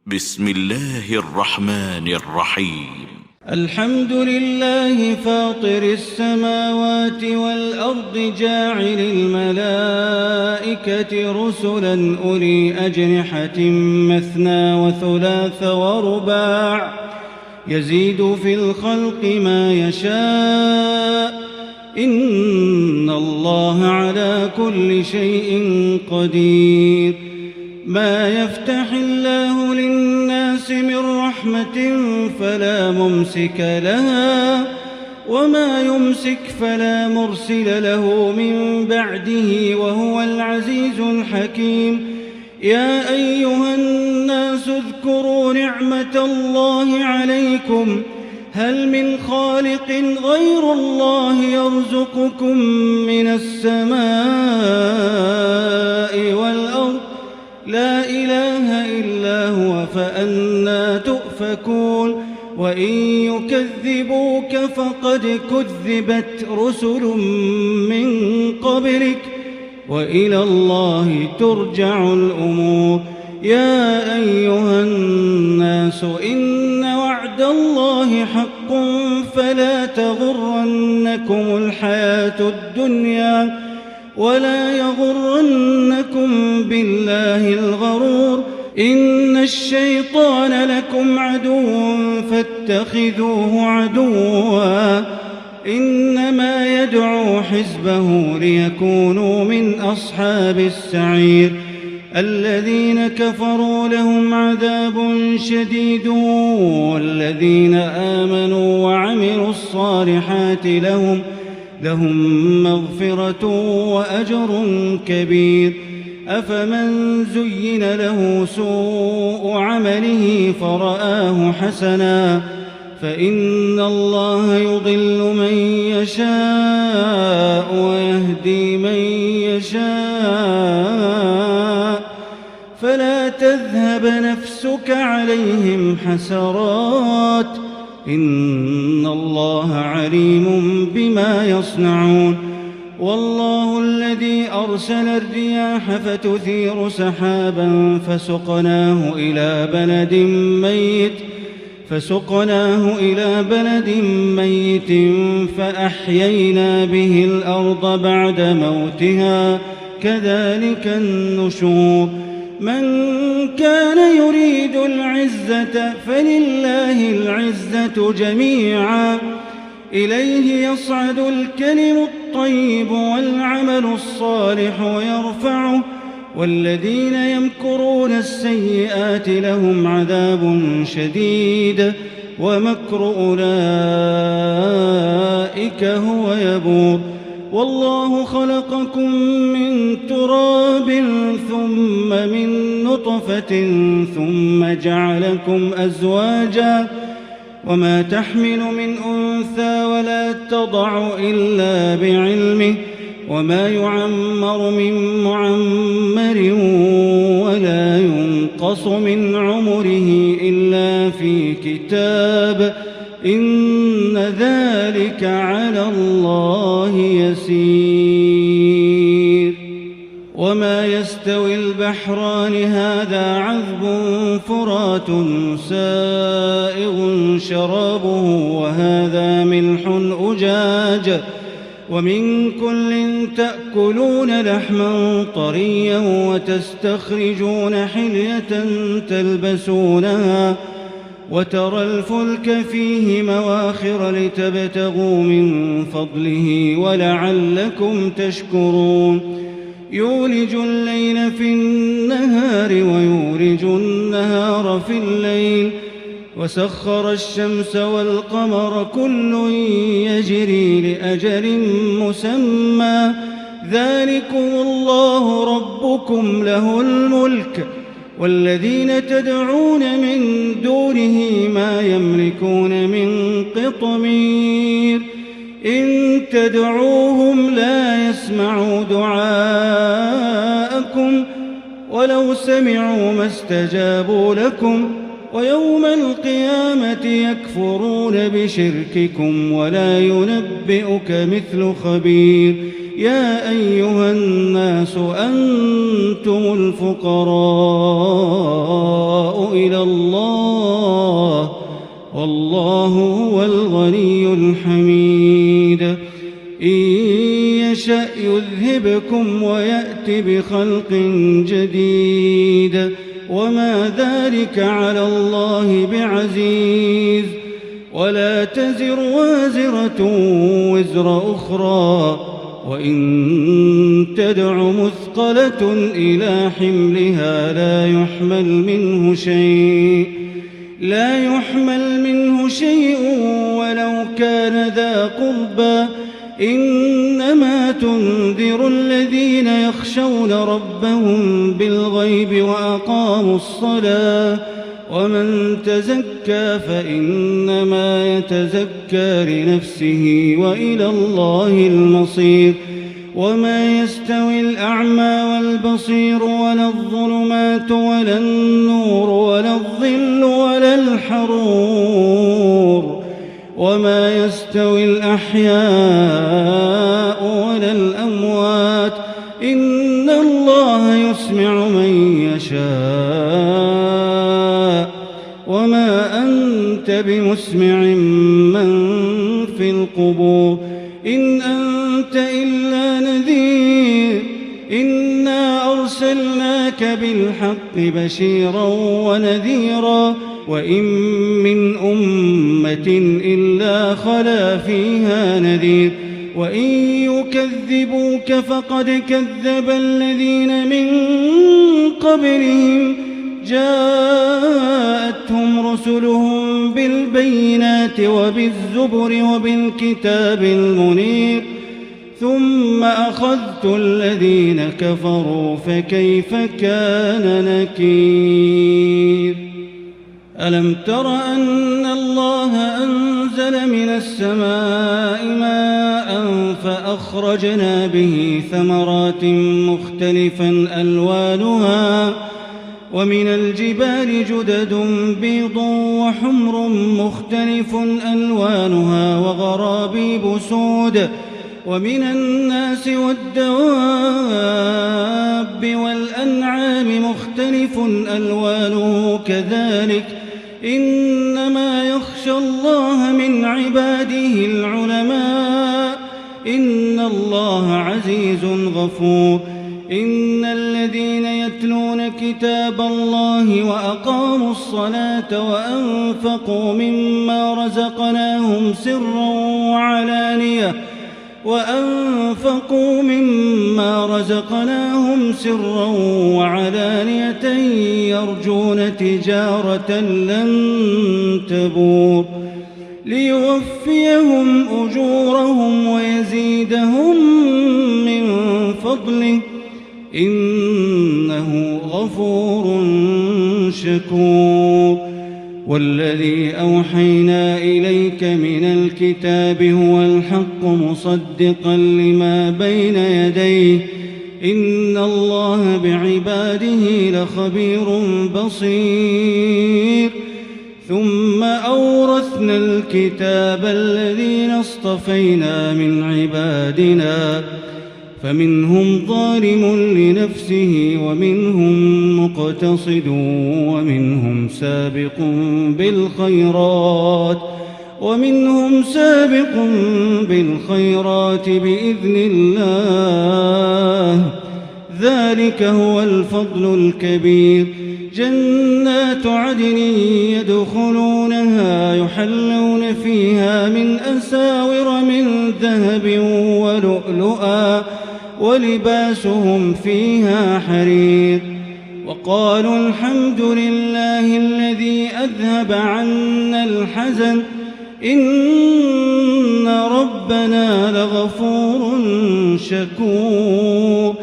بسم الله الرحمن الرحيم. الحمد لله فاطر السماوات والأرض جاعل الملائكة رسلا أولي أجنحة مثنى وثلاث ورباع يزيد في الخلق ما يشاء إن الله على كل شيء قدير. ما يفتح الله للناس من رحمة فلا ممسك لها وما يمسك فلا مرسل له من بعده وهو العزيز الحكيم. يا أيها الناس اذكروا نعمة الله عليكم هل من خالق غير الله يرزقكم من السماء والأرض لا إله إلا هو فأنى تؤفكون. وإن يكذبوك فقد كذبت رسل من قبلك وإلى الله ترجع الأمور. يا أيها الناس إن وعد الله حق فلا تغرنكم الحياة الدنيا ولا يغرنكم بالله الغرور. إن الشيطان لكم عدو فاتخذوه عدوا إنما يدعو حزبه ليكونوا من أصحاب السعير. الذين كفروا لهم عذاب شديد والذين آمنوا وعملوا الصالحات لهم مغفرة وأجر كبير. أفمن زين له سوء عمله فرآه حسنا فإن الله يضل من يشاء ويهدي من يشاء فلا تذهب نفسك عليهم حسرات إن الله عليم بما يصنعون. والله الذي أرسل الرياح فتثير سحابا فسقناه إلى بلد ميت فأحيينا به الأرض بعد موتها كذلك النشور. من كان يريد العزة فلله العزة جميعا إليه يصعد الكلم الطيب والعمل الصالح يرفعه والذين يمكرون السيئات لهم عذاب شديد ومكر أولئك هو يبور. والله خلقكم من تراب ثم من نطفة ثم جعلكم أزواجا وما تحمل من أنثى ولا تضع إلا بعلمه وما يعمر من معمر ولا ينقص من عمره إلا في كتاب إن ذلك على الله يسير. وما يستوي البحران هذا عذب فرات سائغ شرابه وهذا ملح أجاج ومن كل تأكلون لحما طريا وتستخرجون حلية تلبسونها وترى الفلك فيه مواخر لتبتغوا من فضله ولعلكم تشكرون. يولج الليل في النهار ويولج النهار في الليل وسخر الشمس والقمر كل يجري لأجل مسمى ذلكم الله ربكم له الملك والذين تدعون من دونه ما يملكون من قطمير. إن تدعوهم لا يسمعوا دعاءكم ولو سمعوا ما استجابوا لكم ويوم القيامة يكفرون بشرككم ولا ينبئك مثل خبير. يا أيها الناس أنتم الفقراء إلى الله والله هو الغني الحميد إن يشأ يذهبكم ويأت بخلق جديد وما ذلك على الله بعزيز ولا تزر وازرة وزر أخرى وإن تدع مثقلة إلى حملها لا يحمل منه شيء ولو كان ذا قربى إنما تنذر الذين يخشون ربهم بالغيب وأقاموا الصلاة ومن تزكى فإنما يتزكى لنفسه وإلى الله المصير وما يستوي الأعمى والبصير ولا الظلمات ولا النور ولا الظل ولا الحرور وما يستوي الأحياء ولا الأموات إن الله يسمع من يشاء وما أنت بمسمع من في القبور إن أنت إلا نذير إنا أرسلناك بالحق بشيرا ونذيرا وإن من أمة إلا خلا فيها نذير وإن يكذبوك فقد كذب الذين من قبلهم جاءتهم رسلهم بالبينات وبالزبر وبالكتاب المنير ثم أخذت الذين كفروا فكيف كان نكير ألم تر أن الله أنزل من السماء ماء فأخرجنا به ثمرات مختلفا ألوانها ومن الجبال جدد بيض وحمر مختلف ألوانها وغرابيب سود ومن الناس والدواب والأنعام مختلف ألوانه كذلك إنما يخشى الله من عباده العلماء إن الله عزيز غفور إن الذين يتلون كتاب الله وأقاموا الصلاة وأنفقوا مما رزقناهم سرا وعلانية يرجون تجارة لن تبور ليوفيهم أجورهم ويزيدهم من فضله إنه غفور شكور والذي أوحينا إليك من الكتاب هو الحق مصدقا لما بين يديه إن الله بعباده لخبير بصير ثم أورثنا الكتاب الذين اصطفينا من عبادنا فمنهم ظالم لنفسه ومنهم مقتصد ومنهم سابق بالخيرات بإذن الله ذلك هو الفضل الكبير جنات عدن يدخلونها يحلون فيها من أساور من ذهب ولؤلؤا ولباسهم فيها حرير وقالوا الحمد لله الذي أذهب عنا الحزن إن ربنا لغفور شكور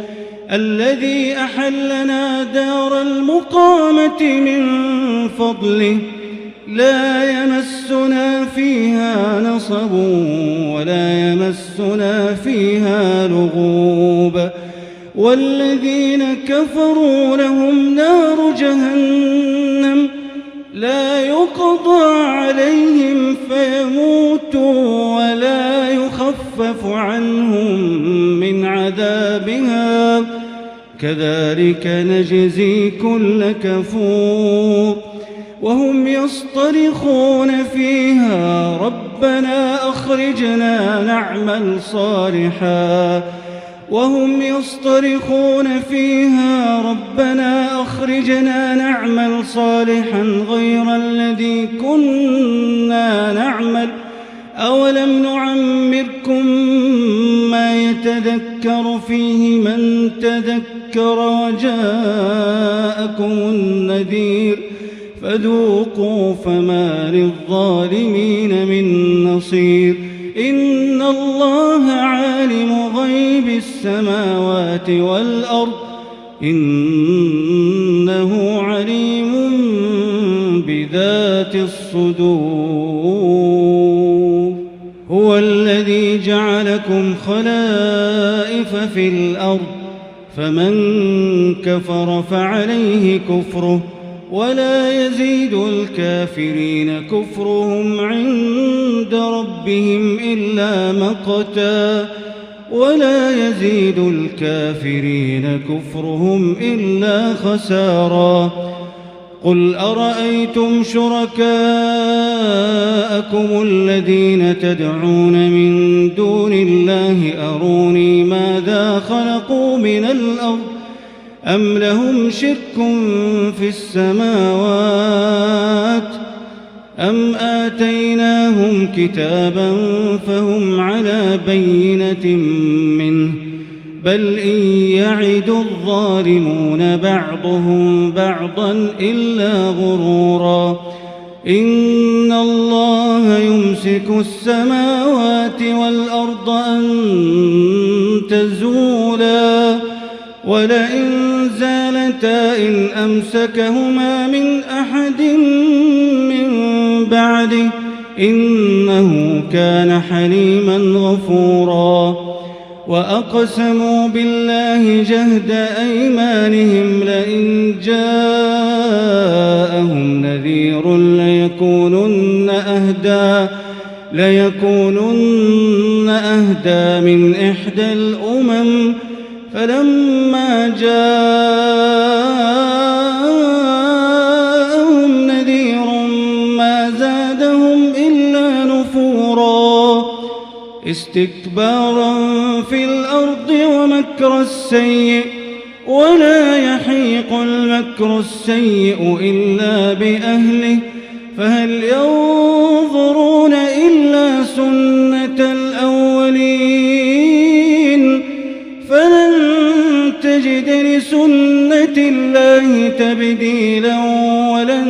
الذي أحلنا دار المقامة من فضله لا يمسنا فيها نصب ولا يمسنا فيها لغوب والذين كفروا لهم نار جهنم لا يقضى عليهم فيموتوا ولا يخفف عنهم من كذلك نجزي كل كفور وهم يصطرخون فيها ربنا أخرجنا نعمل صالحا وهم يصطرخون فيها ربنا أخرجنا نعمل صالحا غير الذي كنا نعمل أولم نعمركم ما يتذكر فيه من تذكر وجاءكم النذير فذوقوا فما للظالمين من نصير إن الله عالم غيب السماوات والأرض إنه عليم بذات الصدور هو الذي جعلكم خلائف في الأرض فمن كفر فعليه كفره ولا يزيد الكافرين كفرهم عند ربهم إلا مقتا ولا يزيد الكافرين كفرهم إلا خسارا قل أرأيتم شركاءكم الذين تدعون من دون الله أروني ماذا خلقوا من الأرض أم لهم شرك في السماوات أم آتيناهم كتابا فهم على بينة منه بل إن يعد الظالمون بعضهم بعضا إلا غرورا إن الله يمسك السماوات والأرض أن تزولا ولئن زالتا إن أمسكهما من أحد من بعده إنه كان حليما غفورا وأقسموا بالله جهد أيمانهم لئن جاءهم نذير ليكونن أهدى من إحدى الأمم فلما جاءهم نذير ما زادهم إلا نفورا استكبارا في الأرض ومكر السيء ولا يحيق المكر السيء إلا بأهله فهل ينظرون إلا سنة الأولين فلن تجد لسنة الله تبديلا ولن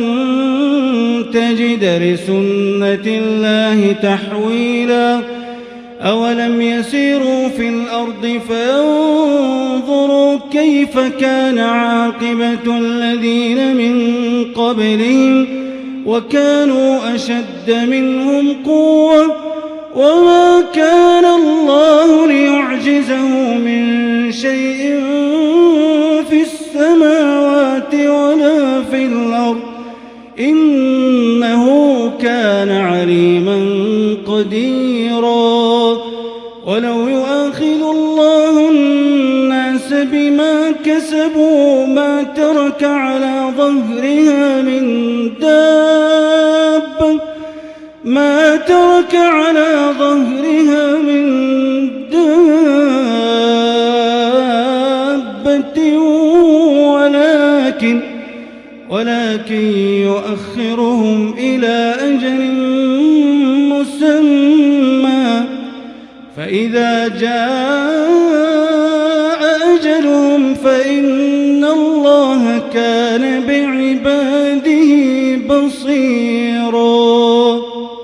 تجد لسنة الله تحويلا أولم يسيروا في الأرض فينظروا كيف كان عاقبة الذين من قبلهم وكانوا أشد منهم قوة وما كان الله ليعجزه من شيء في السماوات ولا في الأرض إنه كان عليما قديرا ولو يؤاخذ الله الناس بما كسبوا ما ترك على ظهرها من دابة ولكن يؤخرهم إلى أجل مسمى فإذا جاء أجلهم فإن الله كان بعباده بصيرا